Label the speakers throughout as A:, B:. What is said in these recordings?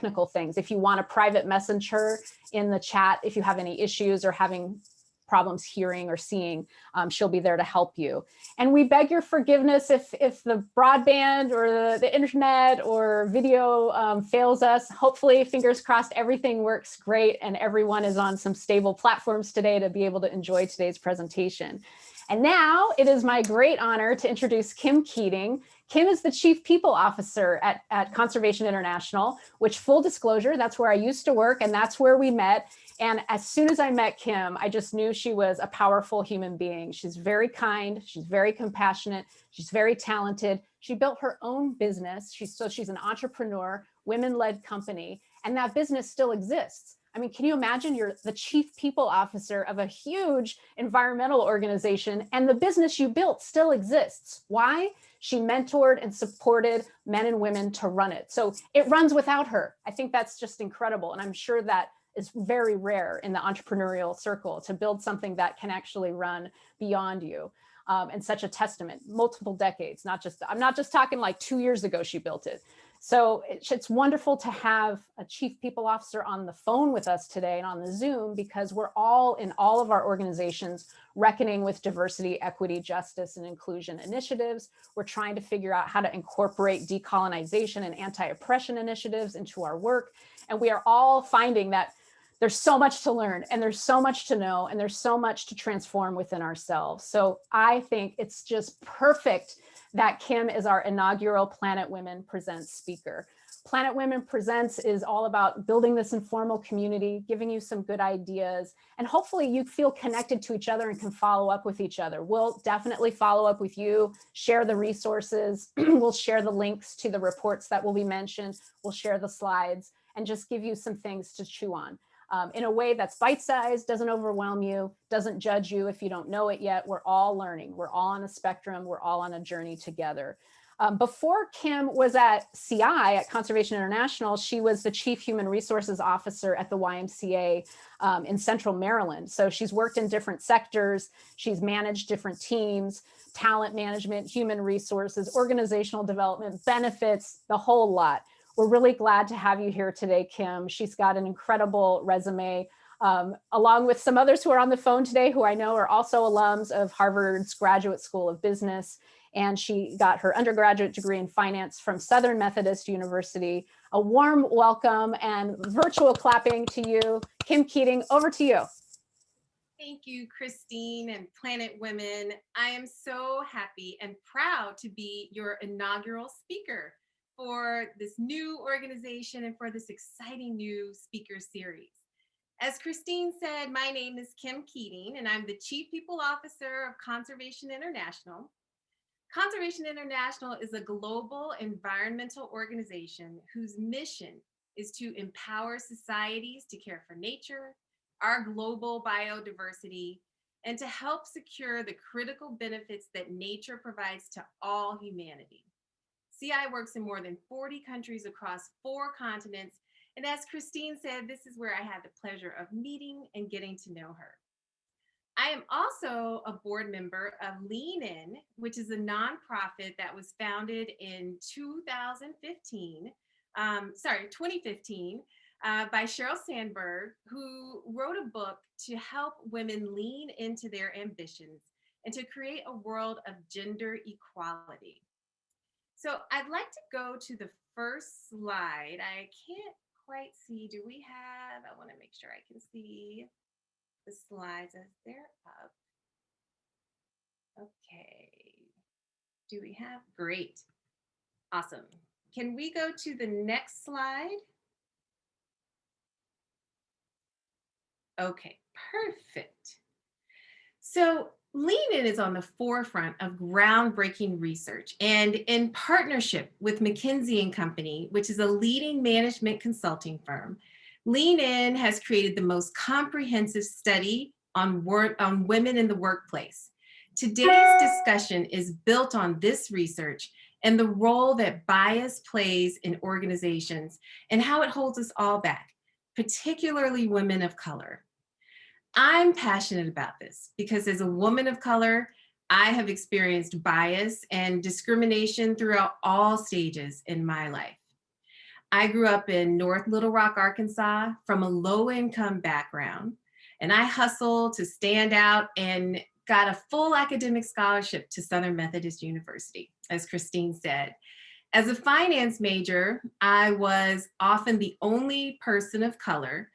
A: technical things. If you want a private messenger in the chat, if you have any issues or having problems hearing or seeing, she'll be there to help you. And we beg your forgiveness if the broadband or the internet or video fails us. Hopefully, fingers crossed, everything works great and everyone is on some stable platforms today to be able to enjoy today's presentation. And now it is my great honor to introduce Kim Keating. Kim is the Chief People Officer at Conservation International, which, full disclosure, that's where I used to work and that's where we met. And as soon as I met Kim, I just knew she was a powerful human being. She's very kind, she's very compassionate, she's very talented. She built her own business. She's an entrepreneur, women-led company, and that business still exists. I mean, can you imagine you're the Chief People Officer of a huge environmental organization and the business you built still exists? Why? She mentored and supported men and women to run it. So it runs without her. I think that's just incredible. And I'm sure that is very rare in the entrepreneurial circle to build something that can actually run beyond you. And such a testament, multiple decades, I'm not just talking like 2 years ago she built it. So it's wonderful to have a Chief People Officer on the phone with us today and on the Zoom, because we're all in all of our organizations reckoning with diversity, equity, justice, and inclusion initiatives. We're trying to figure out how to incorporate decolonization and anti-oppression initiatives into our work. And we are all finding that there's so much to learn and there's so much to know and there's so much to transform within ourselves. So I think it's just perfect that Kim is our inaugural Planet Women Presents speaker. Planet Women Presents is all about building this informal community, giving you some good ideas, and hopefully you feel connected to each other and can follow up with each other. We'll definitely follow up with you, share the resources, we'll share the links to the reports that will be mentioned, we'll share the slides, and just give you some things to chew on. In a way that's bite-sized, doesn't overwhelm you, doesn't judge you if you don't know it yet. We're all learning. We're all on a spectrum. We're all on a journey together. Before Kim was at CI, at Conservation International, she was the Chief Human Resources Officer at the YMCA in Central Maryland. So she's worked in different sectors. She's managed different teams, talent management, human resources, organizational development, benefits, the whole lot. We're really glad to have you here today, Kim. She's got an incredible resume, along with some others who are on the phone today who I know are also alums of Harvard's Graduate School of Business. And she got her undergraduate degree in finance from Southern Methodist University. A warm welcome and virtual clapping to you. Kim Keating, over to you.
B: Thank you, Christine and Planet Women. I am so happy and proud to be your inaugural speaker for this new organization and for this exciting new speaker series. As Christine said, my name is Kim Keating, and I'm the Chief People Officer of Conservation International. Conservation International is a global environmental organization whose mission is to empower societies to care for nature, our global biodiversity, and to help secure the critical benefits that nature provides to all humanity. CI works in more than 40 countries across 4 continents. And as Christine said, this is where I had the pleasure of meeting and getting to know her. I am also a board member of Lean In, which is a nonprofit that was founded in 2015 by Sheryl Sandberg, who wrote a book to help women lean into their ambitions and to create a world of gender equality. So I'd like to go to the first slide. I can't quite see. Do we have, I want to make sure I can see the slides as they're up. Okay. Do we have? Great. Awesome. Can we go to the next slide? Okay, perfect. So Lean In is on the forefront of groundbreaking research, and in partnership with McKinsey & Company, which is a leading management consulting firm, Lean In has created the most comprehensive study on women in the workplace. Today's discussion is built on this research and the role that bias plays in organizations and how it holds us all back, particularly women of color. I'm passionate about this because as a woman of color, I have experienced bias and discrimination throughout all stages in my life. I grew up in North Little Rock, Arkansas, from a low-income background, and I hustled to stand out and got a full academic scholarship to Southern Methodist University, as Christine said. As a finance major, I was often the only person of color,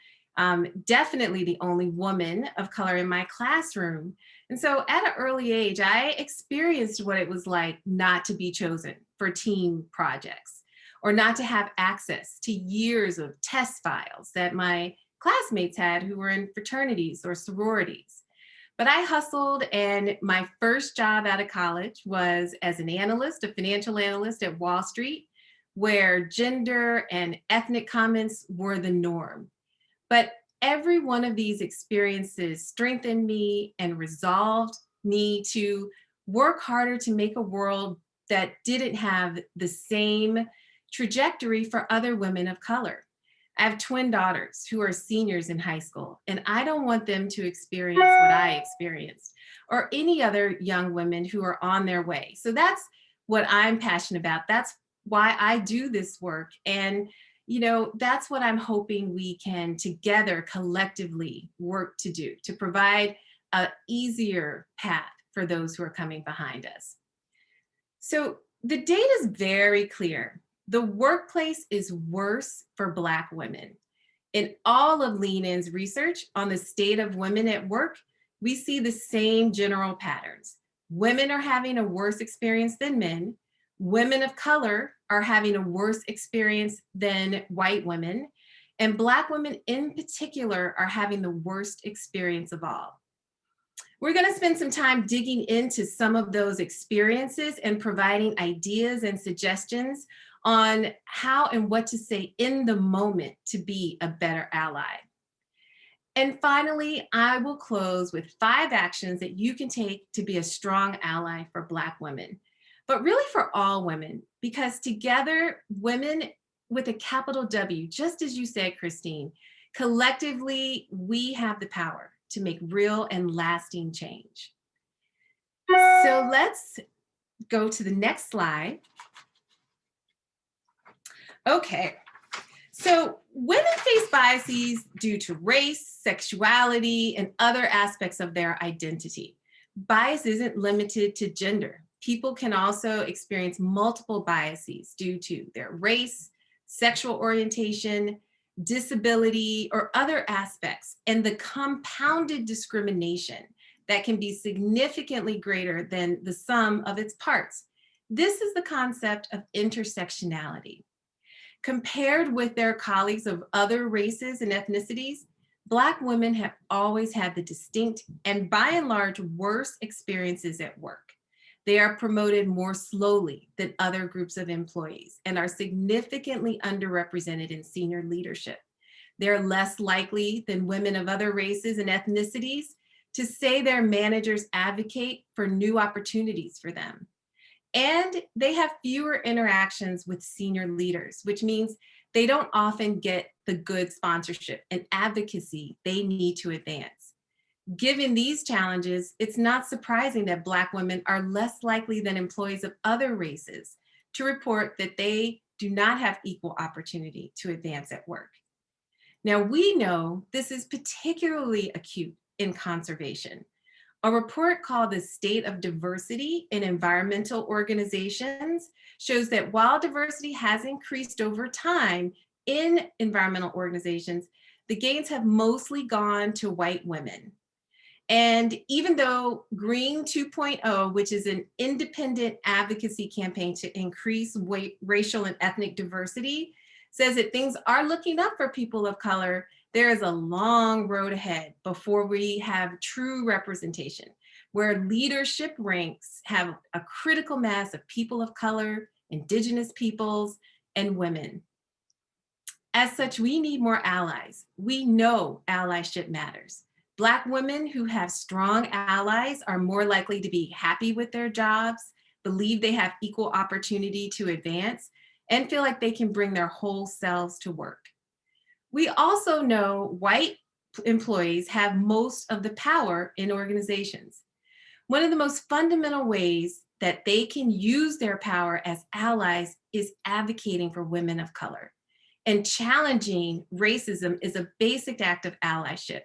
B: definitely the only woman of color in my classroom. And so at an early age, I experienced what it was like not to be chosen for team projects or not to have access to years of test files that my classmates had who were in fraternities or sororities. But I hustled, and my first job out of college was as an analyst, a financial analyst at Wall Street, where gender and ethnic comments were the norm. But every one of these experiences strengthened me and resolved me to work harder to make a world that didn't have the same trajectory for other women of color. I have twin daughters who are seniors in high school, and I don't want them to experience what I experienced or any other young women who are on their way. So that's what I'm passionate about. That's why I do this work. And, that's what I'm hoping we can together collectively work to do, to provide an easier path for those who are coming behind us. So the data is very clear. The workplace is worse for Black women. In all of Lean In's research on the state of women at work, we see the same general patterns. Women are having a worse experience than men. Women of color are having a worse experience than white women. And Black women in particular are having the worst experience of all. We're going to spend some time digging into some of those experiences and providing ideas and suggestions on how and what to say in the moment to be a better ally. And finally, I will close with 5 actions that you can take to be a strong ally for Black women, but really for all women, because together, women with a capital W, just as you said, Christine, collectively, we have the power to make real and lasting change. So let's go to the next slide. Okay, so women face biases due to race, sexuality, and other aspects of their identity. Bias isn't limited to gender. People can also experience multiple biases due to their race, sexual orientation, disability, or other aspects, and the compounded discrimination that can be significantly greater than the sum of its parts. This is the concept of intersectionality. Compared with their colleagues of other races and ethnicities, Black women have always had the distinct and by and large worse experiences at work. They are promoted more slowly than other groups of employees and are significantly underrepresented in senior leadership. They're less likely than women of other races and ethnicities to say their managers advocate for new opportunities for them. And they have fewer interactions with senior leaders, which means they don't often get the good sponsorship and advocacy they need to advance. Given these challenges, it's not surprising that Black women are less likely than employees of other races to report that they do not have equal opportunity to advance at work. Now, we know this is particularly acute in conservation. A report called The State of Diversity in Environmental Organizations shows that while diversity has increased over time in environmental organizations, the gains have mostly gone to white women. And even though Green 2.0, which is an independent advocacy campaign to increase racial and ethnic diversity, says that things are looking up for people of color, there is a long road ahead before we have true representation, where leadership ranks have a critical mass of people of color, Indigenous peoples, and women. As such, we need more allies. We know allyship matters. Black women who have strong allies are more likely to be happy with their jobs, believe they have equal opportunity to advance, and feel like they can bring their whole selves to work. We also know white employees have most of the power in organizations. One of the most fundamental ways that they can use their power as allies is advocating for women of color. and challenging racism is a basic act of allyship.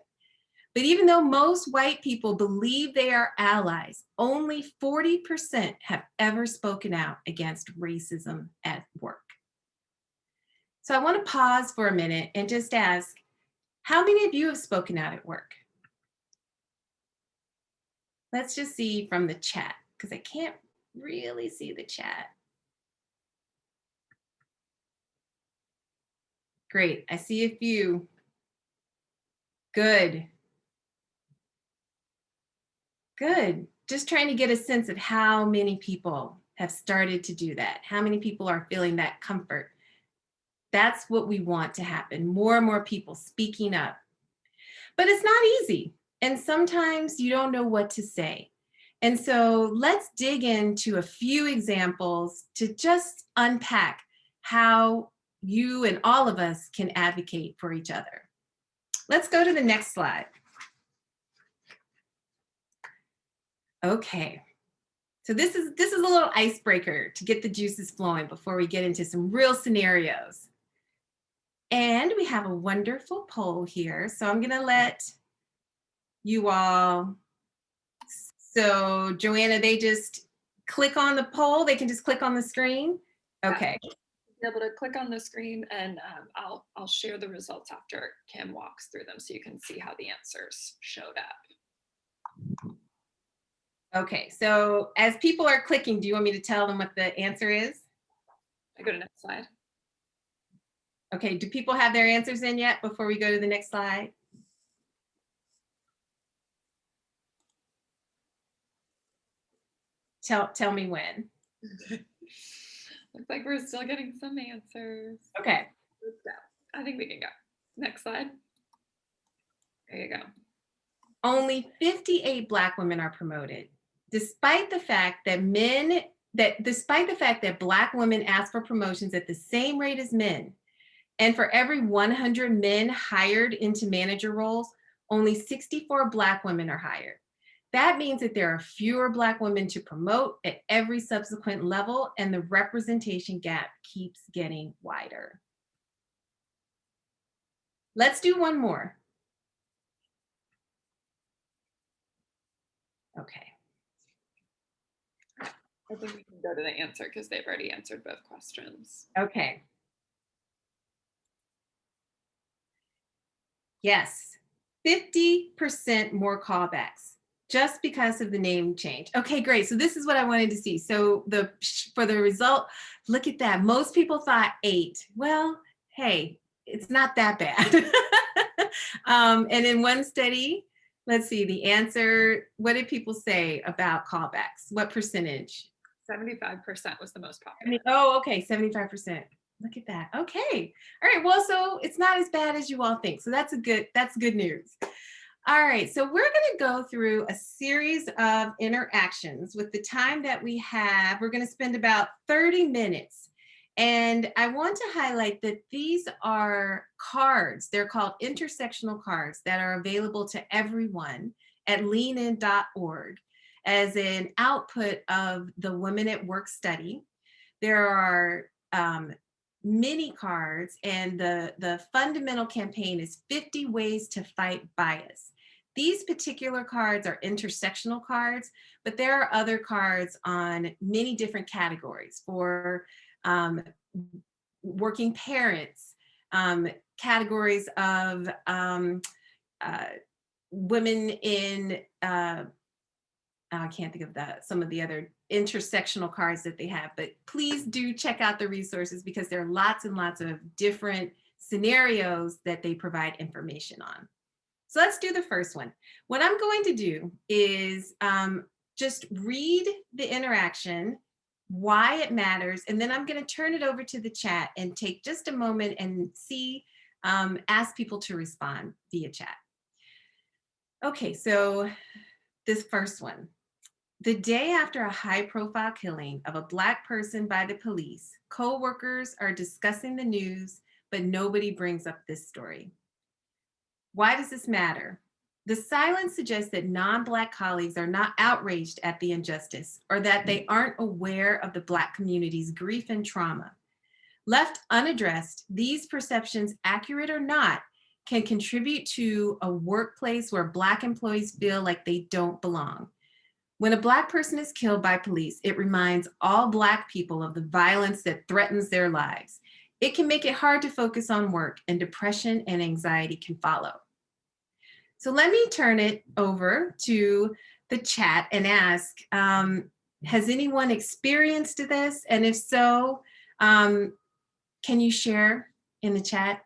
B: But even though most white people believe they are allies, only 40% have ever spoken out against racism at work. So I want to pause for a minute and just ask, how many of you have spoken out at work? Let's just see from the chat, because I can't really see the chat. Great, I see a few. Good. Good. Just trying to get a sense of how many people have started to do that. How many people are feeling that comfort? That's what we want to happen. More and more people speaking up. But it's not easy. And sometimes you don't know what to say. And so let's dig into a few examples to just unpack how you and all of us can advocate for each other. Let's go to the next slide. Okay, so this is a little icebreaker to get the juices flowing before we get into some real scenarios. And we have a wonderful poll here. So I'm gonna let you all, so Joanna, they just click on the poll, they can just click on the screen? Okay.
C: Be able to click on the screen, and I'll share the results after Kim walks through them so you can see how the answers showed up.
B: Okay, so as people are clicking, do you want me to tell them what the answer is?
C: I go to next slide.
B: Okay, do people have their answers in yet before we go to the next slide? Tell me when.
C: Looks like we're still getting some answers.
B: Okay.
C: Let's go. I think we can go. Next slide. There you go.
B: Only 58 Black women are promoted, despite the fact that Black women ask for promotions at the same rate as men. And for every 100 men hired into manager roles, only 64 Black women are hired. That means that there are fewer Black women to promote at every subsequent level, and the representation gap keeps getting wider. Let's do one more. Okay.
C: I think we can go to the answer because they've already answered both questions.
B: Okay. Yes, 50% more callbacks just because of the name change. Okay, great. So this is what I wanted to see. So for the result, look at that. Most people thought 8. Well, hey, it's not that bad. And in one study, let's see the answer. What did people say about callbacks? What percentage?
C: 75% was the most popular.
B: Oh, okay, 75%. Look at that. Okay. All right. Well, so it's not as bad as you all think. So that's good news. All right. So we're going to go through a series of interactions with the time that we have. We're going to spend about 30 minutes. And I want to highlight that these are cards. They're called intersectional cards that are available to everyone at leanin.org as an output of the Women at Work study. There are mini cards, and the fundamental campaign is 50 ways to fight bias. These particular cards are intersectional cards, but there are other cards on many different categories for working parents, categories of women in, I can't think of some of the other intersectional cards that they have, but please do check out the resources because there are lots and lots of different scenarios that they provide information on. So let's do the first one. What I'm going to do is just read the interaction, why it matters, and then I'm going to turn it over to the chat and take just a moment and ask people to respond via chat. Okay, so this first one. The day after a high-profile killing of a Black person by the police, co-workers are discussing the news, but nobody brings up this story. Why does this matter? The silence suggests that non-Black colleagues are not outraged at the injustice or that they aren't aware of the Black community's grief and trauma. Left unaddressed, these perceptions, accurate or not, can contribute to a workplace where Black employees feel like they don't belong. When a Black person is killed by police, it reminds all Black people of the violence that threatens their lives. It can make it hard to focus on work, and depression and anxiety can follow. So let me turn it over to the chat and ask, has anyone experienced this? And if so, can you share in the chat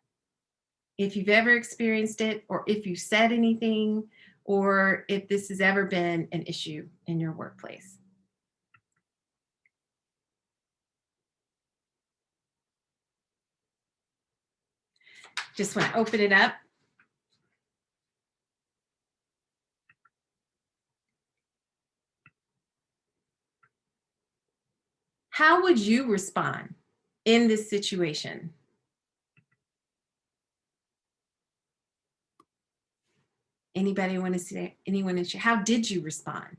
B: if you've ever experienced it, or if you said anything, or if this has ever been an issue in your workplace? Just want to open it up. How would you respond in this situation? Anybody want to say, anyone in share? How did you respond?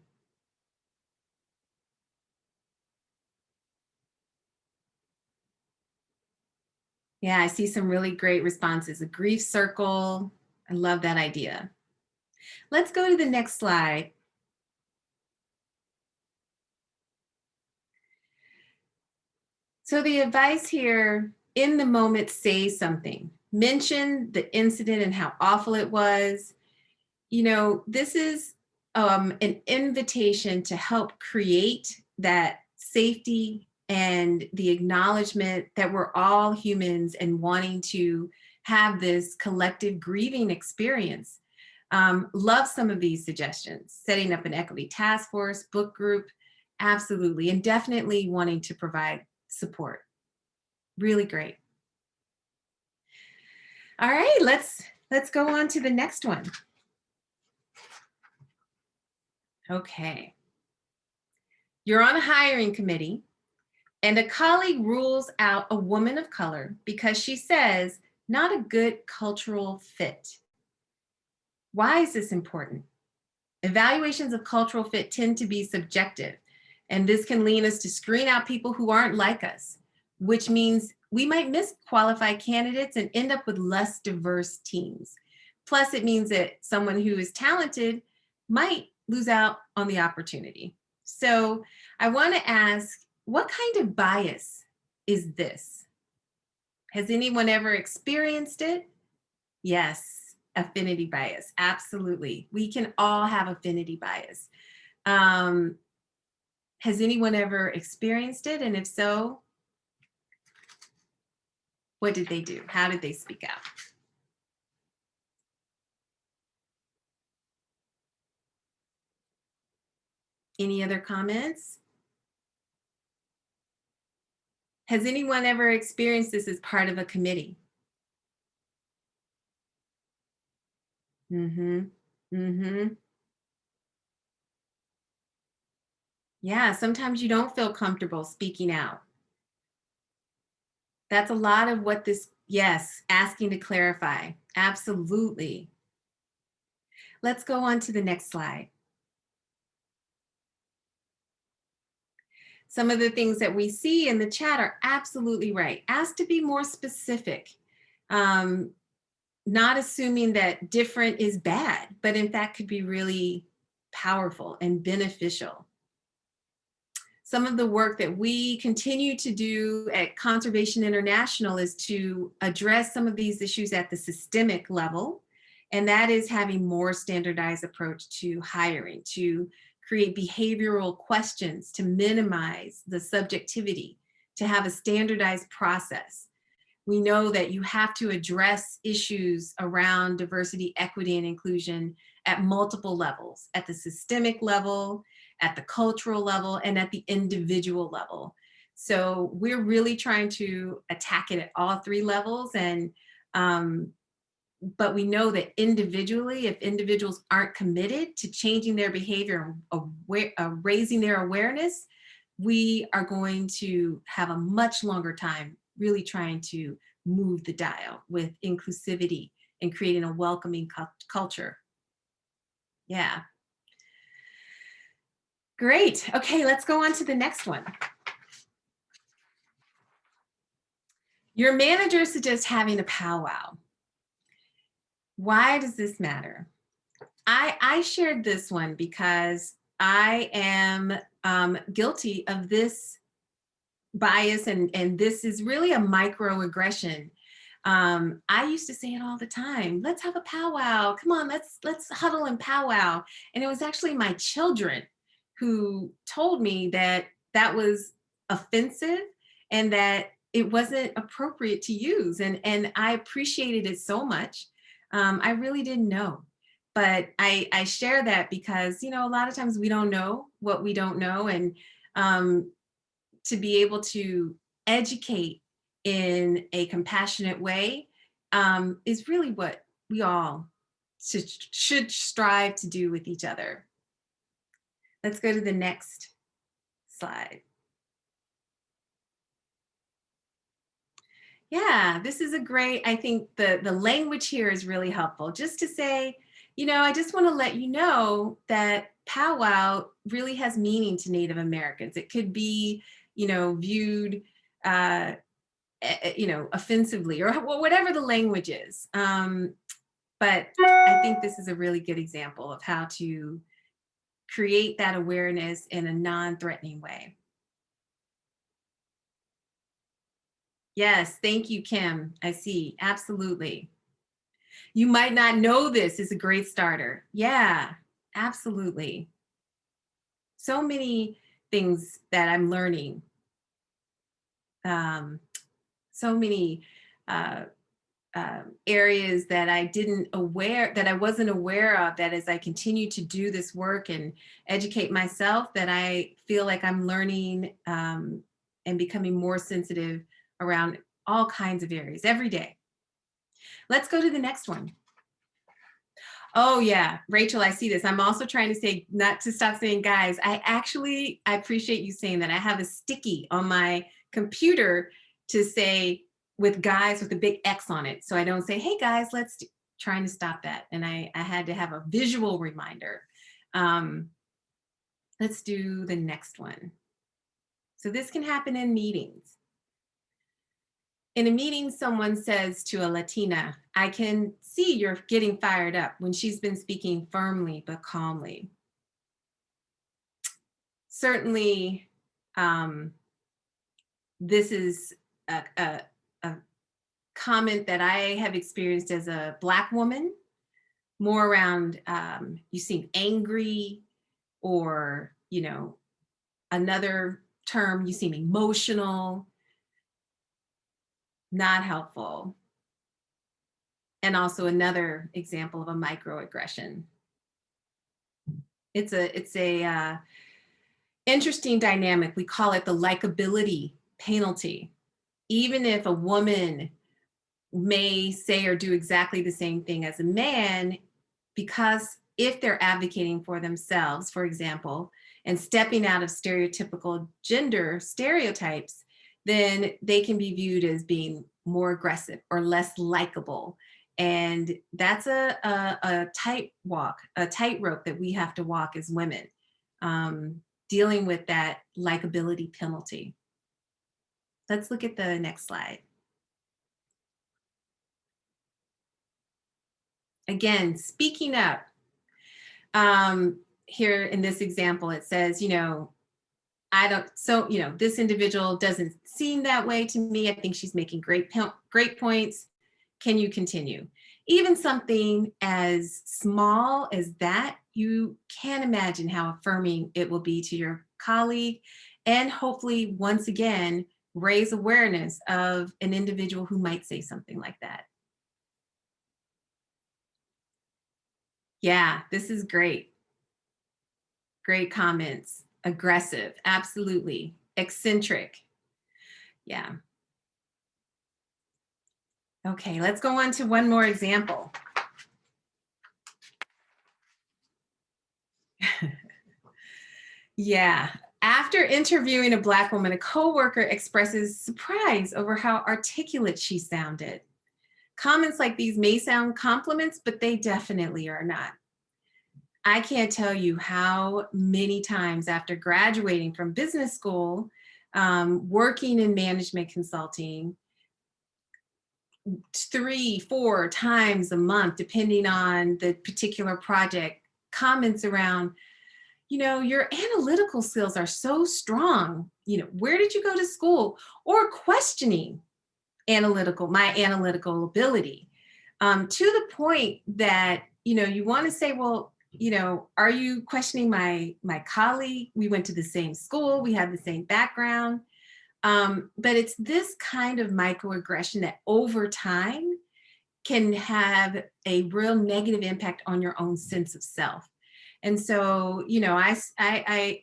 B: Yeah, I see some really great responses. A grief circle. I love that idea. Let's go to the next slide. So the advice here, in the moment, say something. Mention the incident and how awful it was. You know, this is an invitation to help create that safety and the acknowledgement that we're all humans and wanting to have this collective grieving experience. Love some of these suggestions. Setting up an equity task force, book group, absolutely, and definitely wanting to provide support. Really great. All right, let's go on to the next one. Okay. You're on a hiring committee and a colleague rules out a woman of color because she says not a good cultural fit. Why is this important? Evaluations of cultural fit tend to be subjective, and this can lead us to screen out people who aren't like us, which means we might miss qualified candidates and end up with less diverse teams. Plus, it means that someone who is talented might lose out on the opportunity. So I want to ask, what kind of bias is this? Has anyone ever experienced it? Yes, affinity bias, absolutely. We can all have affinity bias. Has anyone ever experienced it? And if so, what did they do? How did they speak out? Any other comments? Has anyone ever experienced this as part of a committee? Yeah, sometimes you don't feel comfortable speaking out. That's a lot of what this, yes, asking to clarify. Absolutely. Let's go on to the next slide. Some of the things that we see in the chat are absolutely right. Ask to be more specific. Not assuming that different is bad, but in fact could be really powerful and beneficial. Some of the work that we continue to do at Conservation International is to address some of these issues at the systemic level, and that is having more standardized approach to hiring, to create behavioral questions to minimize the subjectivity, to have a standardized process. We know that you have to address issues around diversity, equity, and inclusion at multiple levels, at the systemic level, at the cultural level, and at the individual level. So we're really trying to attack it at all three levels. And but we know that individually, if individuals aren't committed to changing their behavior, raising their awareness, we are going to have a much longer time really trying to move the dial with inclusivity and creating a welcoming culture. Yeah. Great. Okay, let's go on to the next one. Your manager suggests having a powwow. Why does this matter? I shared this one because I am guilty of this bias, and this is really a microaggression. I used to say it all the time. Let's have a powwow. Come on, let's huddle and powwow. And it was actually my children who told me that that was offensive and that it wasn't appropriate to use. And I appreciated it so much. I really didn't know. But I share that because, you know, a lot of times we don't know what we don't know. And to be able to educate in a compassionate way is really what we all should strive to do with each other. Let's go to the next slide. Yeah, this is a great, I think the language here is really helpful. Just to say, you know, I just want to let you know that powwow really has meaning to Native Americans. It could be, you know, viewed, you know, offensively or whatever the language is. But I think this is a really good example of how to create that awareness in a non-threatening way. Yes, thank you, Kim. I see, absolutely. You might not know this is a great starter. Yeah, absolutely. So many things that I'm learning. So many areas that I wasn't aware of, that as I continue to do this work and educate myself, that I feel like I'm learning and becoming more sensitive around all kinds of areas every day. Let's go to the next one. Oh yeah, Rachel, I see this. I'm also trying to say not to stop saying guys. I appreciate you saying that. I have a sticky on my computer to say with guys with a big X on it. So I don't say, hey guys, trying to stop that. And I had to have a visual reminder. Let's do the next one. So this can happen in meetings. In a meeting, someone says to a Latina, I can see you're getting fired up, when she's been speaking firmly but calmly. Certainly, this is a comment that I have experienced as a Black woman, more around you seem angry, or, you know, another term, you seem emotional. Not helpful. And also another example of a microaggression. It's a interesting dynamic. We call it the likability penalty. Even if a woman may say or do exactly the same thing as a man, because if they're advocating for themselves, for example, and stepping out of stereotypical gender stereotypes, then they can be viewed as being more aggressive or less likable. And that's a tightrope that we have to walk as women, dealing with that likability penalty. Let's look at the next slide. Again, speaking up. Here in this example, it says, you know, this individual doesn't seem that way to me. I think she's making great points. Can you continue? Even something as small as that, you can imagine how affirming it will be to your colleague, and hopefully, once again, raise awareness of an individual who might say something like that. Yeah, this is great. Great comments. Aggressive, absolutely. Eccentric. Yeah. Okay, let's go on to one more example. Yeah. After interviewing a Black woman, a coworker expresses surprise over how articulate she sounded. Comments like these may sound compliments, but they definitely are not. I can't tell you how many times after graduating from business school, working in management consulting, 3, 4 times a month, depending on the particular project, comments around, your analytical skills are so strong. Where did you go to school? Or questioning my analytical ability, to the point that, you want to say, well, are you questioning my colleague? We went to the same school, we had the same background. But it's this kind of microaggression that over time can have a real negative impact on your own sense of self. And so, I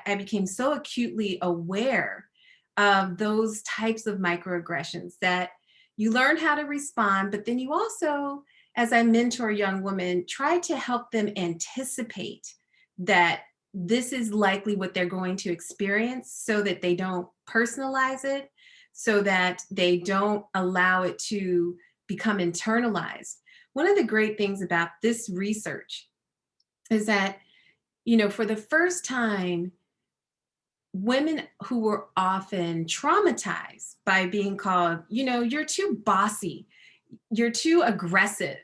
B: became so acutely aware of those types of microaggressions that you learn how to respond, but then you also, as I mentor young women, try to help them anticipate that this is likely what they're going to experience so that they don't personalize it, so that they don't allow it to become internalized. One of the great things about this research is that, for the first time, women who were often traumatized by being called, you're too bossy, you're too aggressive,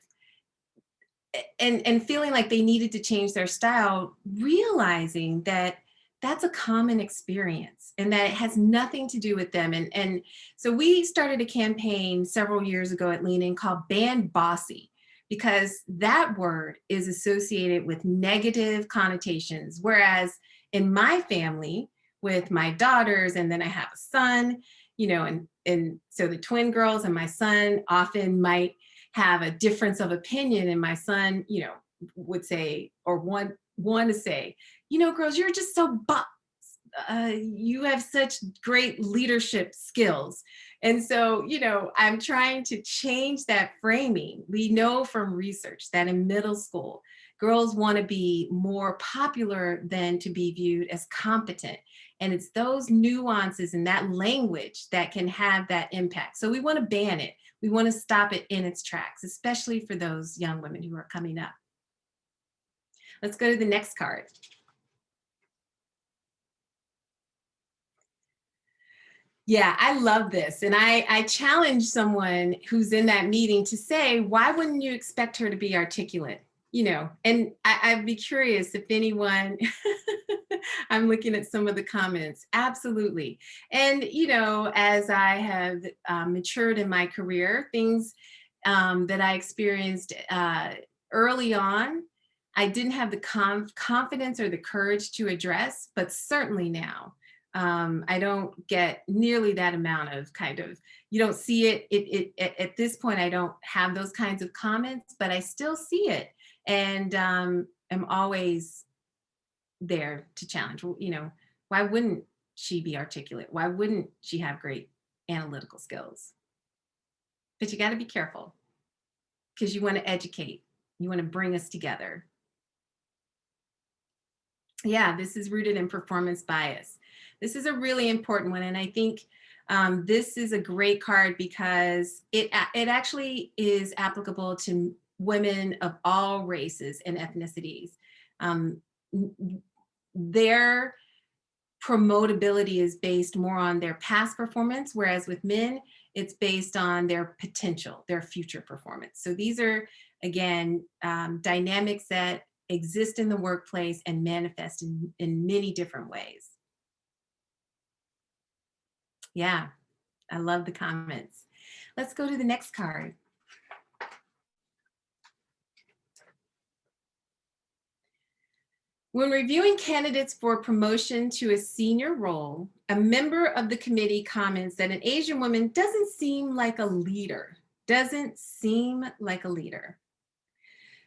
B: and feeling like they needed to change their style, realizing that that's a common experience and that it has nothing to do with them. And so we started a campaign several years ago at Lean In called Ban Bossy, because that word is associated with negative connotations. Whereas in my family, with my daughters, and then I have a son, and so the twin girls and my son often might have a difference of opinion, and my son, would say, or want to say, girls, you're just so you have such great leadership skills. And so, I'm trying to change that framing. We know from research that in middle school, girls want to be more popular than to be viewed as competent. And it's those nuances and that language that can have that impact. So we want to ban it. We want to stop it in its tracks, especially for those young women who are coming up. Let's go to the next card. Yeah, I love this. And I challenge someone who's in that meeting to say, why wouldn't you expect her to be articulate? And I'd be curious if anyone, I'm looking at some of the comments. Absolutely. And, as I have matured in my career, things that I experienced early on, I didn't have the confidence or the courage to address, but certainly now. I don't get nearly that amount of you don't see it. At this point, I don't have those kinds of comments, but I still see it. And am always there to challenge. Why wouldn't she be articulate? Why wouldn't she have great analytical skills? But you got to be careful, because you want to educate. You want to bring us together. Yeah, this is rooted in performance bias. This is a really important one. And I think this is a great card because it actually is applicable to women of all races and ethnicities. Their promotability is based more on their past performance, whereas with men, it's based on their potential, their future performance. So these are, again, dynamics that exist in the workplace and manifest in many different ways. Yeah, I love the comments. Let's go to the next card. When reviewing candidates for promotion to a senior role, a member of the committee comments that an Asian woman doesn't seem like a leader.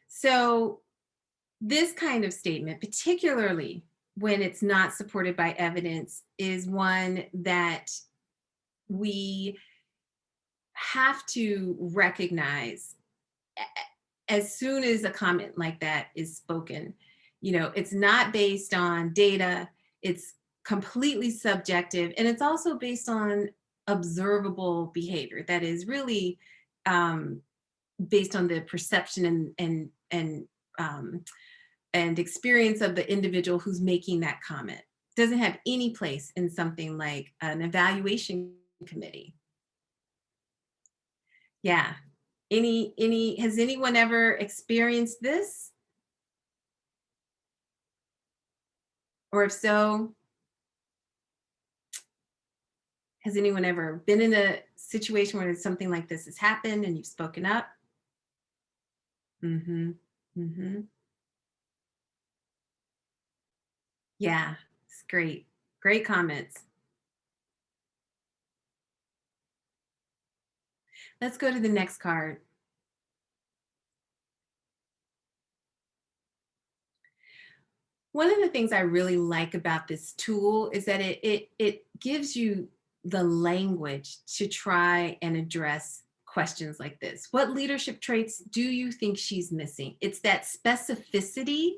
B: So this kind of statement, particularly when it's not supported by evidence, is one that we have to recognize as soon as a comment like that is spoken. It's not based on data, it's completely subjective, and it's also based on observable behavior that is really based on the perception and experience of the individual who's making that comment. It doesn't have any place in something like an evaluation committee. Yeah. Has anyone ever experienced this? Or if so, has anyone ever been in a situation where something like this has happened and you've spoken up? Mm-hmm. Mm-hmm. Yeah, it's great. Great comments. Let's go to the next card. One of the things I really like about this tool is that it gives you the language to try and address questions like this. What leadership traits do you think she's missing? It's that specificity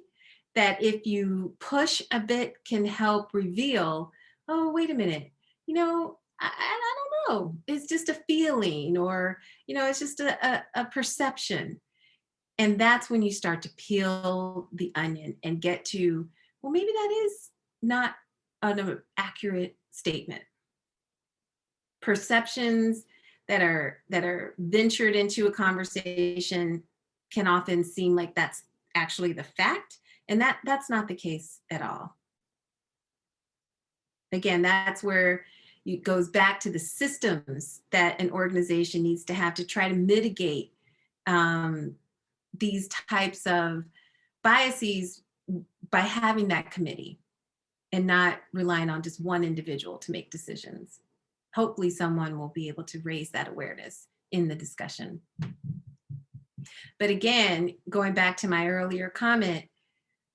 B: that if you push a bit can help reveal, oh, wait a minute, I don't know. It's just a feeling, or, it's just a perception. And that's when you start to peel the onion and get to, well, maybe that is not an accurate statement. Perceptions that are ventured into a conversation can often seem like that's actually the fact, and that's not the case at all. Again, that's where it goes back to the systems that an organization needs to have to try to mitigate um, these types of biases by having that committee and not relying on just one individual to make decisions. Hopefully someone will be able to raise that awareness in the discussion. But again, going back to my earlier comment,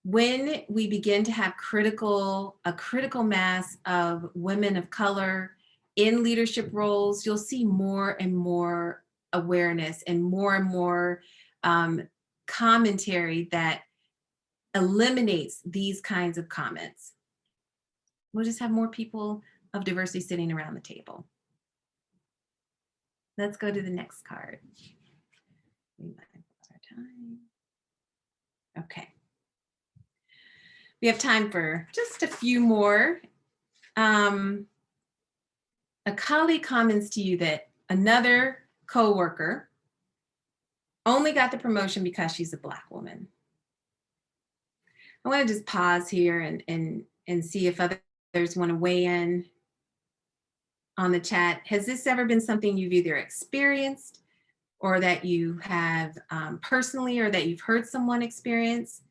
B: when we begin to have a critical mass of women of color in leadership roles, you'll see more and more awareness and more commentary that eliminates these kinds of comments. We'll just have more people of diversity sitting around the table. Let's go to the next card. Okay. We have time for just a few more. A colleague comments to you that another coworker only got the promotion because she's a Black woman. I want to just pause here and see if others want to weigh in on the chat. Has this ever been something you've either experienced or that you have personally, or that you've heard someone experience?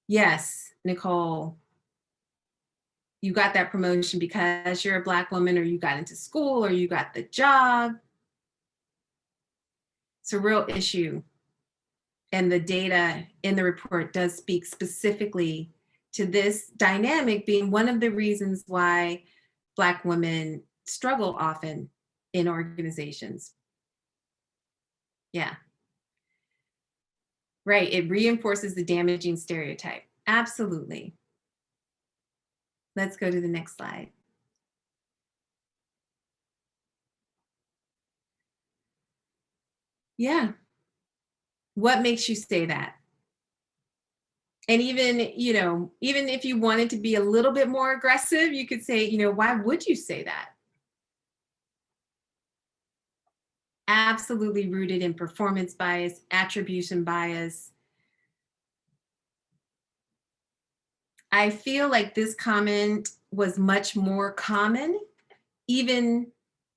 B: Yes, Nicole, you got that promotion because you're a Black woman, or you got into school, or you got the job. It's a real issue. And the data in the report does speak specifically to this dynamic being one of the reasons why Black women struggle often in organizations. Yeah. Right, it reinforces the damaging stereotype. Absolutely. Let's go to the next slide. Yeah. What makes you say that? And even if you wanted to be a little bit more aggressive, you could say, why would you say that? Absolutely rooted in performance bias, attribution bias. I feel like this comment was much more common even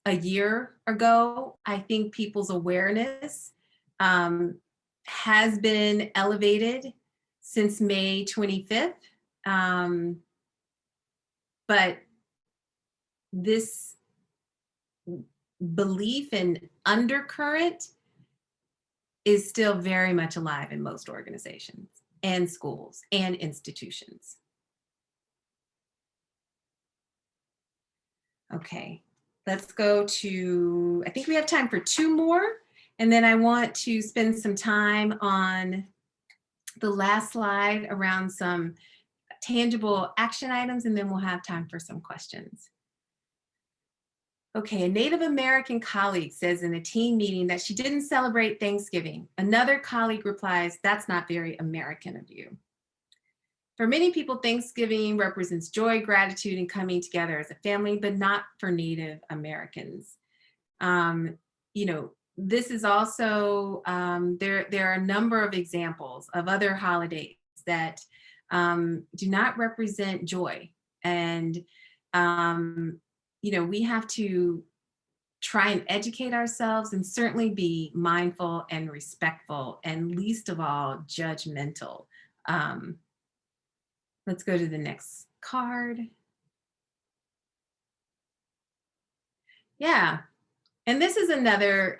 B: a year ago. I think people's awareness has been elevated since May 25th. But this belief and undercurrent is still very much alive in most organizations and schools and institutions. Okay, let's go to, I think we have time for two more, and then I want to spend some time on the last slide around some tangible action items, and then we'll have time for some questions. Okay, a Native American colleague says in a team meeting that she didn't celebrate Thanksgiving. Another colleague replies, "That's not very American of you." For many people, Thanksgiving represents joy, gratitude, and coming together as a family, but not for Native Americans. this is also, there are a number of examples of other holidays that do not represent joy. And, we have to try and educate ourselves and certainly be mindful and respectful and least of all judgmental. Let's go to the next card. Yeah. And this is another,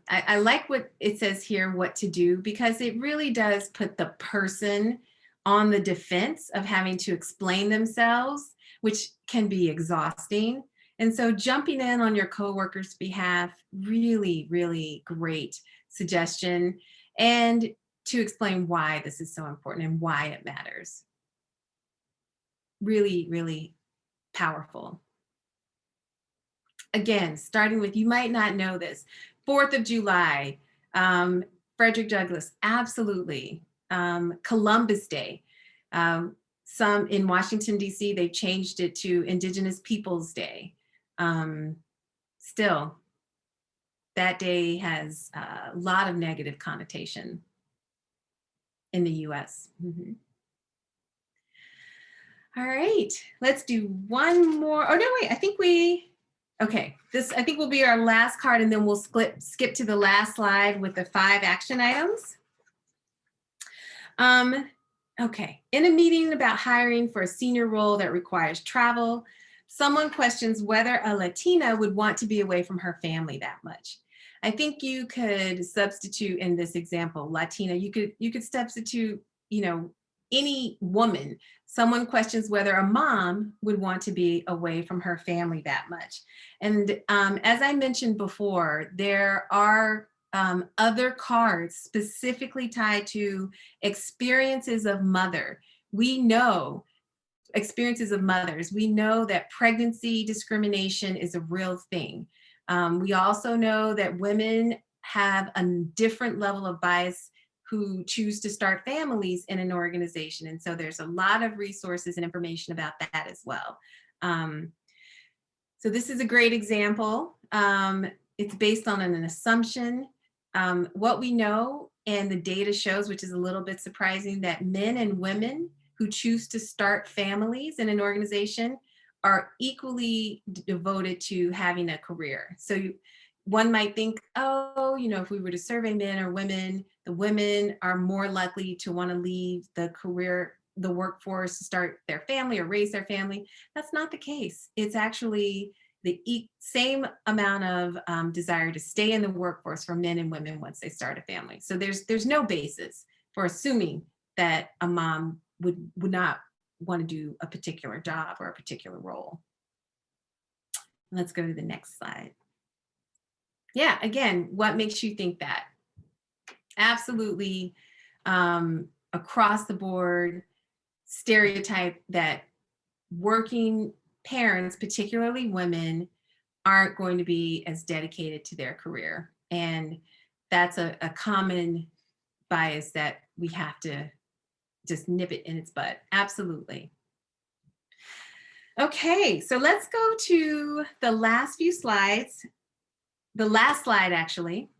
B: I like what it says here, what to do, because it really does put the person on the defense of having to explain themselves, which can be exhausting. And so jumping in on your coworker's behalf, really, really great suggestion. And to explain why this is so important and why it matters. Really, really powerful. Again, starting with, you might not know this, 4th of July, Frederick Douglass, absolutely. Columbus Day. Some in Washington, D.C., they've changed it to Indigenous Peoples Day. Still, that day has a lot of negative connotation in the US. Mm-hmm. All right, let's do one more. Oh, no, wait, okay, this I think will be our last card, and then we'll skip to the last slide with the 5 action items. Okay, in a meeting about hiring for a senior role that requires travel, someone questions whether a Latina would want to be away from her family that much. I think you could substitute in this example, Latina, you could substitute, any woman. Someone questions whether a mom would want to be away from her family that much. And as I mentioned before, there are other cards specifically tied to experiences of mother. We know experiences of mothers. We know that pregnancy discrimination is a real thing. We also know that women have a different level of bias who choose to start families in an organization. And so there's a lot of resources and information about that as well. So this is a great example. It's based on an assumption. What we know and the data shows, which is a little bit surprising, that men and women who choose to start families in an organization are equally devoted to having a career. So one might think, oh, if we were to survey men or women, the women are more likely to want to leave the workforce to start their family or raise their family. That's not the case. It's actually the same amount of desire to stay in the workforce for men and women once they start a family. So there's no basis for assuming that a mom would not want to do a particular job or a particular role. Let's go to the next slide. Yeah, again, what makes you think that? Absolutely, across the board stereotype that working parents, particularly women, aren't going to be as dedicated to their career. And that's a common bias that we have to just nip it in its bud. Absolutely. Okay, so let's go to the last few slides. The last slide, actually.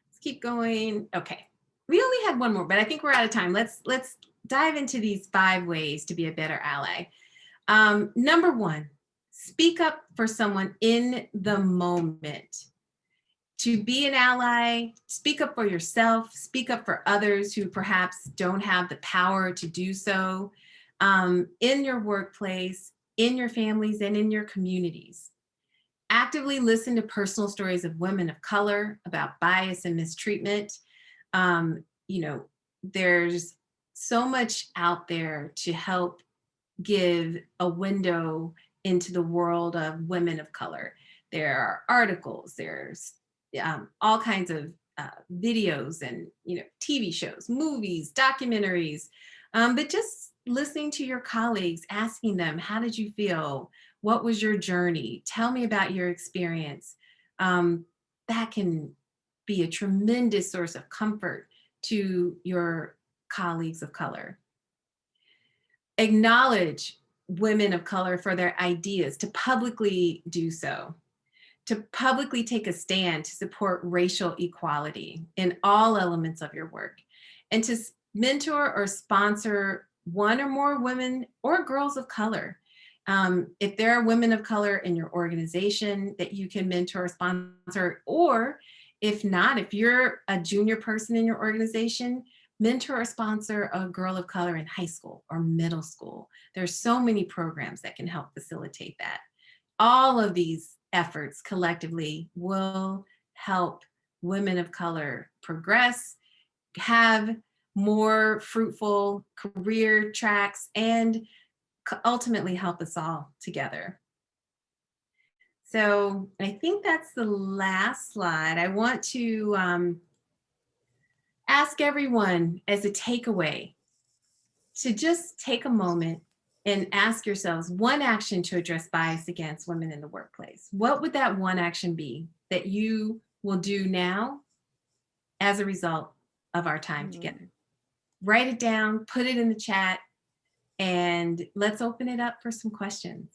B: Let's keep going. Okay, we only had one more, but I think we're out of time. Let's dive into these 5 ways to be a better ally. Number 1, speak up for someone in the moment. To be an ally, speak up for yourself, speak up for others who perhaps don't have the power to do so, in your workplace, in your families, and in your communities. Actively listen to personal stories of women of color about bias and mistreatment. There's so much out there to help give a window into the world of women of color. There are articles, there's all kinds of videos and TV shows, movies, documentaries, but just listening to your colleagues, asking them, how did you feel? What was your journey? Tell me about your experience. That can be a tremendous source of comfort to your colleagues of color. Acknowledge women of color for their ideas, to publicly do so. to publicly take a stand to support racial equality in all elements of your work, and to mentor or sponsor one or more women or girls of color. If there are women of color in your organization that you can mentor or sponsor, or if not, if you're a junior person in your organization, mentor or sponsor a girl of color in high school or middle school. There's so many programs that can help facilitate that. All of these efforts collectively will help women of color progress, have more fruitful career tracks, and ultimately help us all together. So I think that's the last slide. I want to ask everyone as a takeaway to just take a moment and ask yourselves one action to address bias against women in the workplace. What would that one action be that you will do now as a result of our time together? Write it down, put it in the chat, and let's open it up for some questions.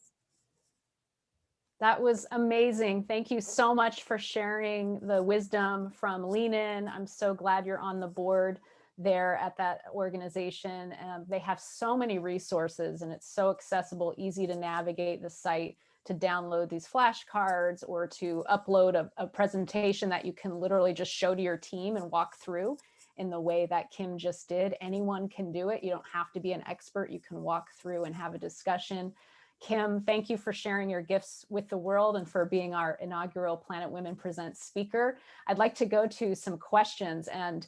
A: That was amazing. Thank you so much for sharing the wisdom from Lean In. I'm so glad you're on the board there at that organization. They have so many resources, and it's so accessible, easy to navigate the site, to download these flashcards or to upload a presentation that you can literally just show to your team and walk through in the way that Kim just did. Anyone can do it. You don't have to be an expert. You can walk through and have a discussion. Kim, thank you for sharing your gifts with the world and for being our inaugural Planet Women Present speaker. I'd like to go to some questions, and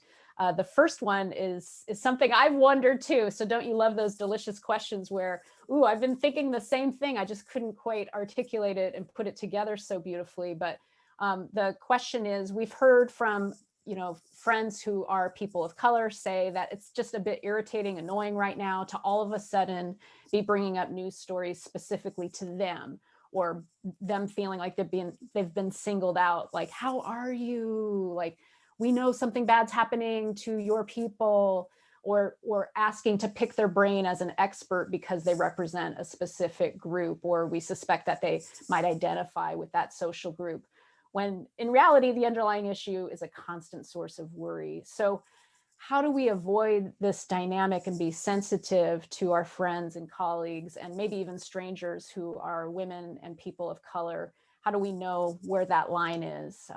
A: the first one is something I've wondered too. So don't you love those delicious questions where, ooh, I've been thinking the same thing. I just couldn't quite articulate it and put it together so beautifully. But the question is, we've heard from friends who are people of color say that it's just a bit irritating, annoying right now to all of a sudden be bringing up news stories specifically to them, or them feeling like they've been singled out. Like, how are you? Like, we know something bad's happening to your people, or asking to pick their brain as an expert because they represent a specific group, or we suspect that they might identify with that social group, when in reality, the underlying issue is a constant source of worry. So how do we avoid this dynamic and be sensitive to our friends and colleagues, and maybe even strangers who are women and people of color? How do we know where that line is?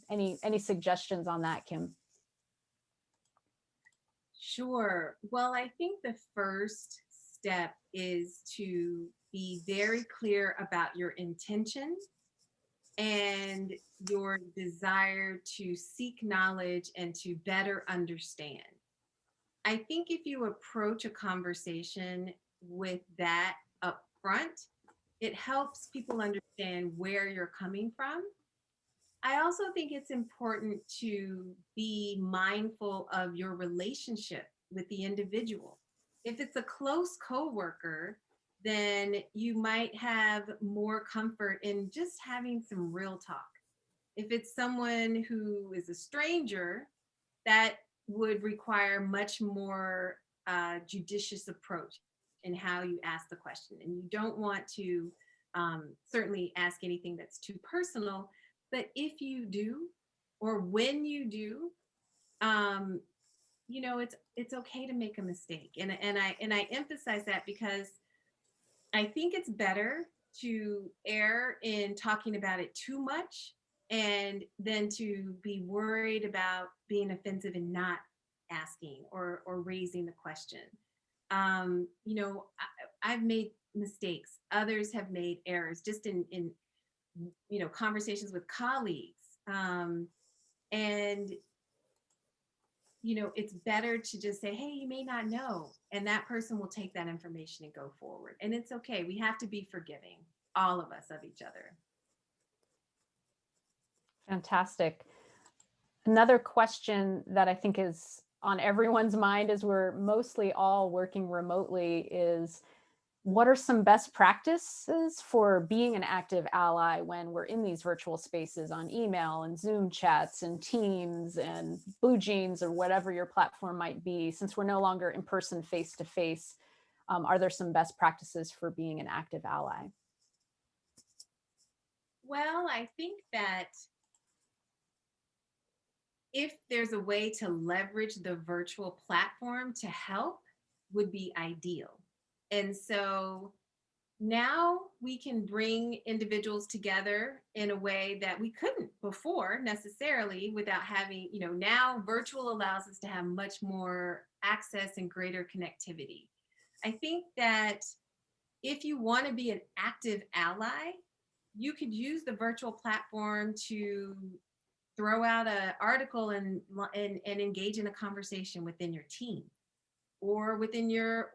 A: Any suggestions on that, Kim?
B: Sure. Well, I think the first step is to be very clear about your intention and your desire to seek knowledge and to better understand. I think if you approach a conversation with that up front, it helps people understand where you're coming from. I also think it's important to be mindful of your relationship with the individual. If it's a close coworker, then you might have more comfort in just having some real talk. If it's someone who is a stranger, that would require much more judicious approach in how you ask the question. And you don't want to certainly ask anything that's too personal, but if you do, or when you do, it's okay to make a mistake. And I emphasize that because I think it's better to err in talking about it too much and then to be worried about being offensive and not asking or raising the question. I've made mistakes. Others have made errors just in conversations with colleagues. And it's better to just say, hey, you may not know. And that person will take that information and go forward. And it's okay. We have to be forgiving, all of us, of each other.
A: Fantastic. Another question that I think is on everyone's mind as we're mostly all working remotely is, what are some best practices for being an active ally when we're in these virtual spaces on email and Zoom chats and Teams and Blue Jeans or whatever your platform might be? Since we're no longer in person face-to-face, are there some best practices for being an active ally?
B: Well, I think that if there's a way to leverage the virtual platform to help, would be ideal. And so now we can bring individuals together in a way that we couldn't before necessarily without having, now virtual allows us to have much more access and greater connectivity. I think that if you want to be an active ally, you could use the virtual platform to throw out an article and engage in a conversation within your team or within your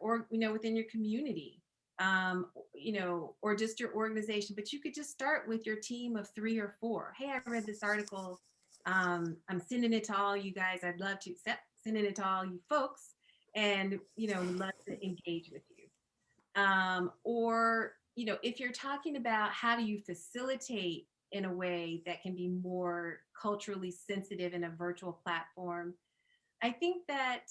B: community, or just your organization. But you could just start with your team of 3 or 4. Hey, I read this article. I'm sending it to all you guys. I'd love to sending it to all you folks, and would love to engage with you. Or if you're talking about how do you facilitate in a way that can be more culturally sensitive in a virtual platform, I think that,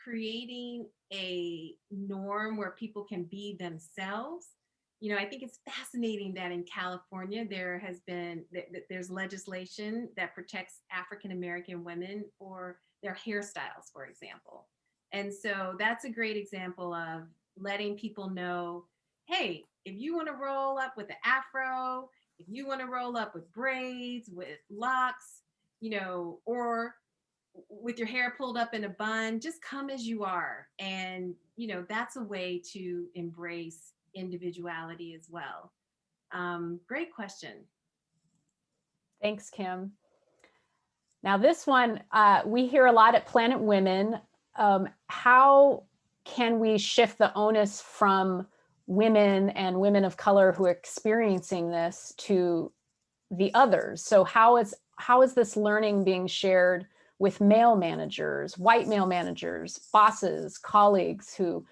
B: creating a norm where people can be themselves. I think it's fascinating that in California there's legislation that protects African American women for their hairstyles, for example. And so that's a great example of letting people know, hey, if you want to roll up with an afro, if you want to roll up with braids, with locks, or with your hair pulled up in a bun, just come as you are. And, that's a way to embrace individuality as well. Great question.
A: Thanks, Kim. Now this one, we hear a lot at Planet Women. How can we shift the onus from women and women of color who are experiencing this to the others? So how is this learning being shared with male managers, white male managers, bosses, colleagues who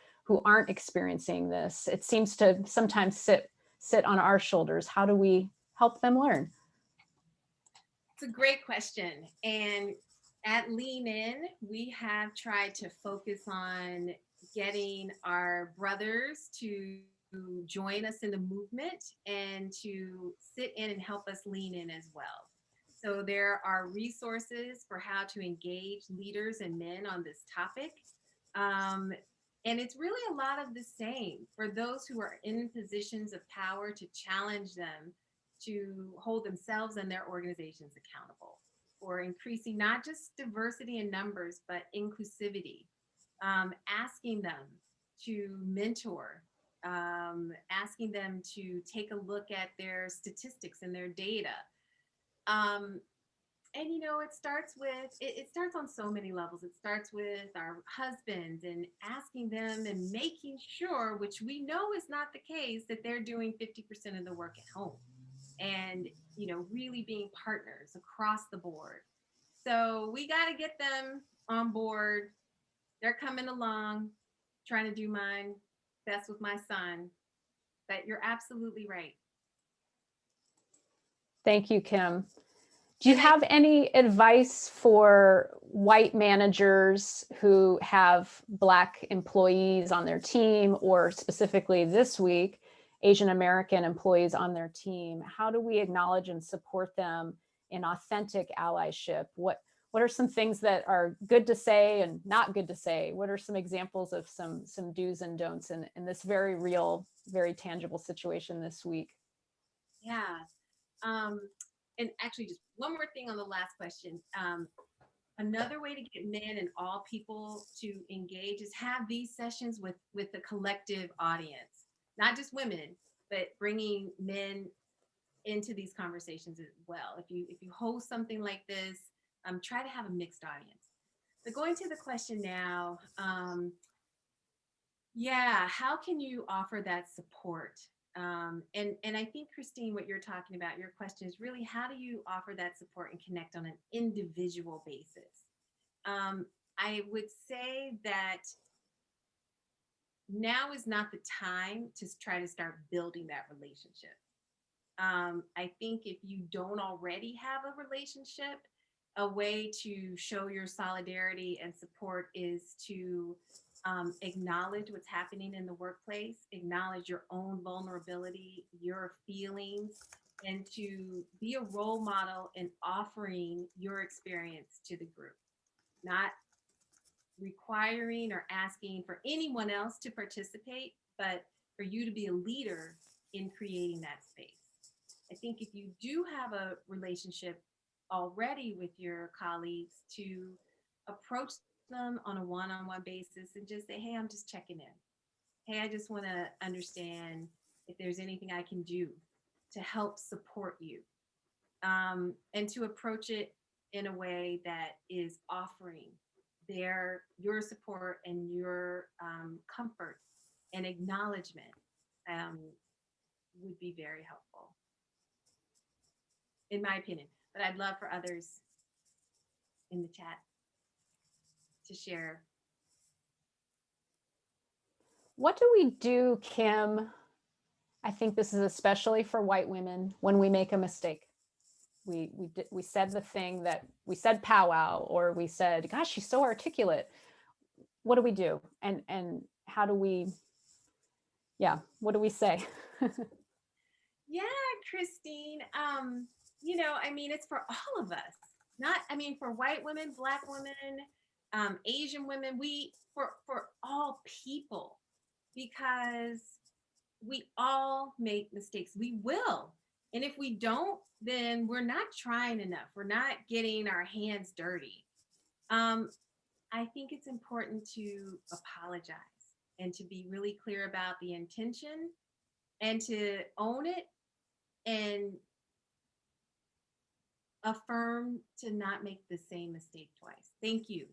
A: aren't experiencing this? It seems to sometimes sit on our shoulders. How do we help them learn?
B: It's a great question. And at Lean In, we have tried to focus on getting our brothers to join us in the movement and to sit in and help us lean in as well. So there are resources for how to engage leaders and men on this topic. And it's really a lot of the same for those who are in positions of power to challenge them to hold themselves and their organizations accountable for increasing not just diversity in numbers, but inclusivity, asking them to mentor, asking them to take a look at their statistics and their data. And it starts on so many levels. It starts with our husbands and asking them and making sure, which we know is not the case, that they're doing 50% of the work at home, and really being partners across the board. So we got to get them on board. They're coming along, trying to do mine best with my son. But you're absolutely right.
A: Thank you, Kim. Do you have any advice for white managers who have Black employees on their team, or specifically this week, Asian American employees on their team? How do we acknowledge and support them in authentic allyship? What are some things that are good to say and not good to say? What are some examples of some do's and don'ts in this very real, very tangible situation this week?
B: Yeah. And actually, just one more thing on the last question. Another way to get men and all people to engage is have these sessions with the collective audience, not just women, but bringing men into these conversations as well. If you host something like this, try to have a mixed audience. But going to the question now, how can you offer that support? And I think, Christine, what you're talking about, your question is really how do you offer that support and connect on an individual basis? I would say that now is not the time to try to start building that relationship. I think if you don't already have a relationship, a way to show your solidarity and support is to acknowledge what's happening in the workplace, acknowledge your own vulnerability, your feelings, and to be a role model in offering your experience to the group, not requiring or asking for anyone else to participate, but for you to be a leader in creating that space. I think if you do have a relationship already with your colleagues, to approach them on a one-on-one basis and just say, hey, I'm just checking in. Hey, I just want to understand if there's anything I can do to help support you. And to approach it in a way that is offering your support and your comfort and acknowledgement um, would be very helpful, in my opinion. But I'd love for others in the chat to share.
A: What do we do, Kim? I think this is especially for white women when we make a mistake. We said the thing that we said powwow, or we said, gosh, she's so articulate. What do we do? And how do we, yeah, what do we say?
B: Yeah, Christine. I mean, it's for all of us. Not, I mean, for white women, Black women, Asian women, for all people, because we all make mistakes. We will. And if we don't, then we're not trying enough. We're not getting our hands dirty. I think it's important to apologize and to be really clear about the intention and to own it and affirm to not make the same mistake twice. Thank you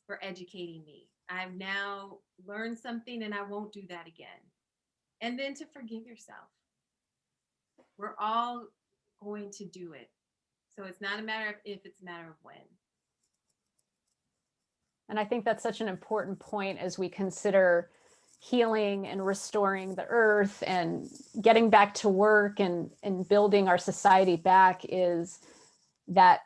B: for educating me. I've now learned something and I won't do that again. And then to forgive yourself. We're all going to do it. So it's not a matter of if, it's a matter of when.
A: And I think that's such an important point as we consider healing and restoring the earth and getting back to work and building our society back, is that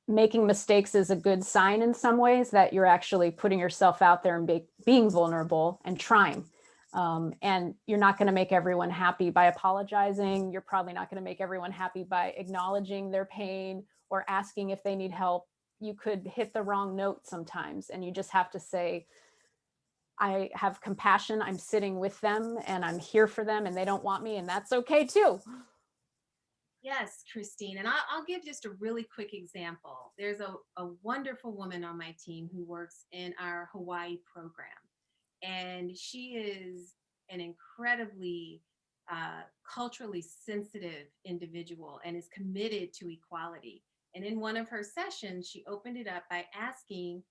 A: making mistakes is a good sign in some ways, that you're actually putting yourself out there and being vulnerable and trying. And you're not going to make everyone happy by apologizing. You're probably not going to make everyone happy by acknowledging their pain or asking if they need help. You could hit the wrong note sometimes, and you just have to say, I have compassion, I'm sitting with them and I'm here for them, and they don't want me, and that's okay too.
B: Yes, Christine. And I'll give just a really quick example. There's a wonderful woman on my team who works in our Hawaii program. And she is an incredibly culturally sensitive individual and is committed to equality. And in one of her sessions, she opened it up by asking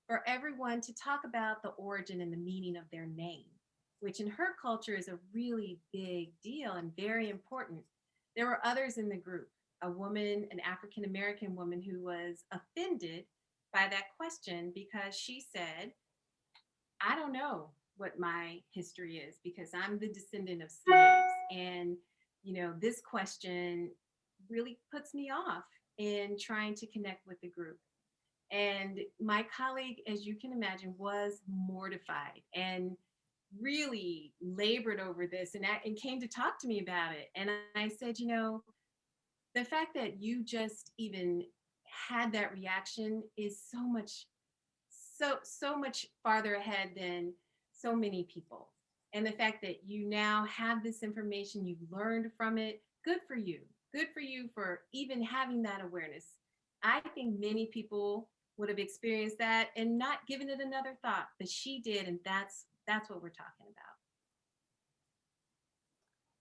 B: for everyone to talk about the origin and the meaning of their name, which in her culture is a really big deal and very important. There were others in the group, a woman, an African-American woman, who was offended by that question because she said, I don't know what my history is because I'm the descendant of slaves. And, this question really puts me off in trying to connect with the group. And my colleague, as you can imagine, was mortified and really labored over this and came to talk to me about it. And I said, the fact that you just even had that reaction is so much farther ahead than so many people. And the fact that you now have this information, you've learned from it, good for you. Good for you for even having that awareness. I think many people would have experienced that and not given it another thought, but she did, and that's what we're talking about.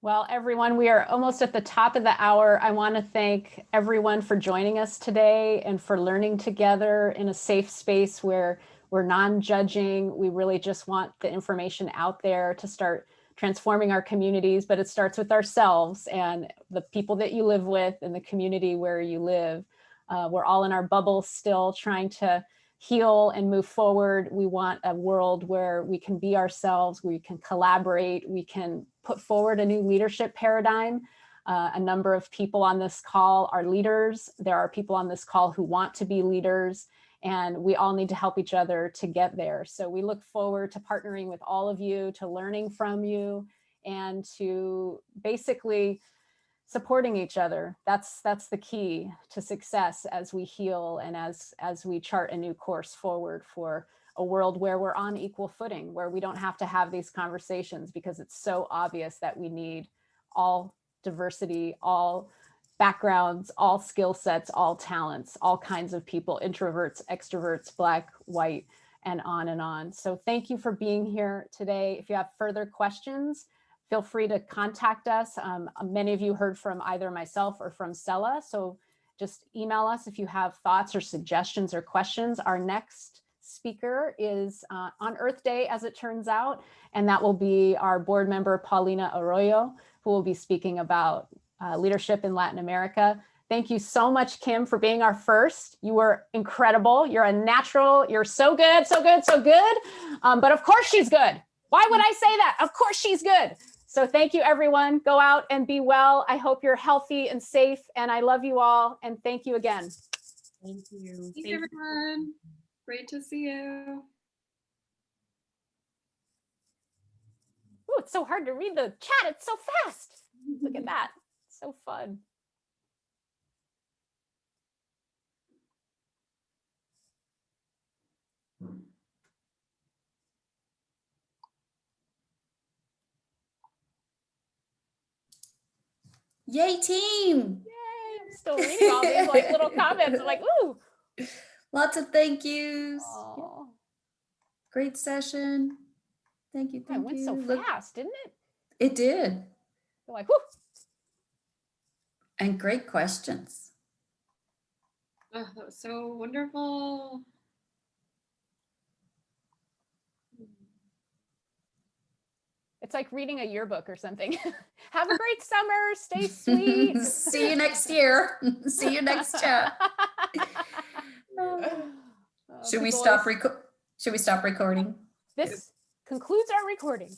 A: Well, everyone, we are almost at the top of the hour. I want to thank everyone for joining us today and for learning together in a safe space where we're non-judging. We really just want the information out there to start transforming our communities, but it starts with ourselves and the people that you live with and the community where you live. We're all in our bubbles still trying to heal and move forward. We want a world where we can be ourselves, we can collaborate, we can put forward a new leadership paradigm. A number of people on this call are leaders. There are people on this call who want to be leaders, and we all need to help each other to get there. So we look forward to partnering with all of you, to learning from you, and to basically supporting each other. That's the key to success as we heal and as we chart a new course forward for a world where we're on equal footing, where we don't have to have these conversations because it's so obvious that we need all diversity, all backgrounds, all skill sets, all talents, all kinds of people, introverts, extroverts, Black, white, and on and on. So thank you for being here today. If you have further questions, feel free to contact us. Many of you heard from either myself or from Sela, so just email us if you have thoughts or suggestions or questions. Our next speaker is on Earth Day, as it turns out, and that will be our board member, Paulina Arroyo, who will be speaking about leadership in Latin America. Thank you so much, Kim, for being our first. You were incredible. You're a natural. You're so good, so good, so good. But of course she's good. Why would I say that? Of course she's good. So thank you, everyone. Go out and be well. I hope you're healthy and safe, and I love you all. And thank you again.
B: Thank you.
C: Thanks, everyone. Great to see you.
A: Ooh, it's so hard to read the chat. It's so fast. Look at that. So fun.
D: Yay, team!
A: Yay! I'm still reading all these like little comments. I'm like, ooh.
D: Lots of thank yous.
A: Oh,
D: Great session. Thank you.
A: it
D: Thank
A: went
D: you.
A: so
D: Look,
A: fast, didn't it?
D: it did.
A: You're like, whoo.
D: And great questions.
C: Oh, that was so wonderful.
A: It's like reading a yearbook or something. Have a great summer. Stay sweet.
D: See you next year. See you next chat. Should we stop recording?
A: This concludes our recording.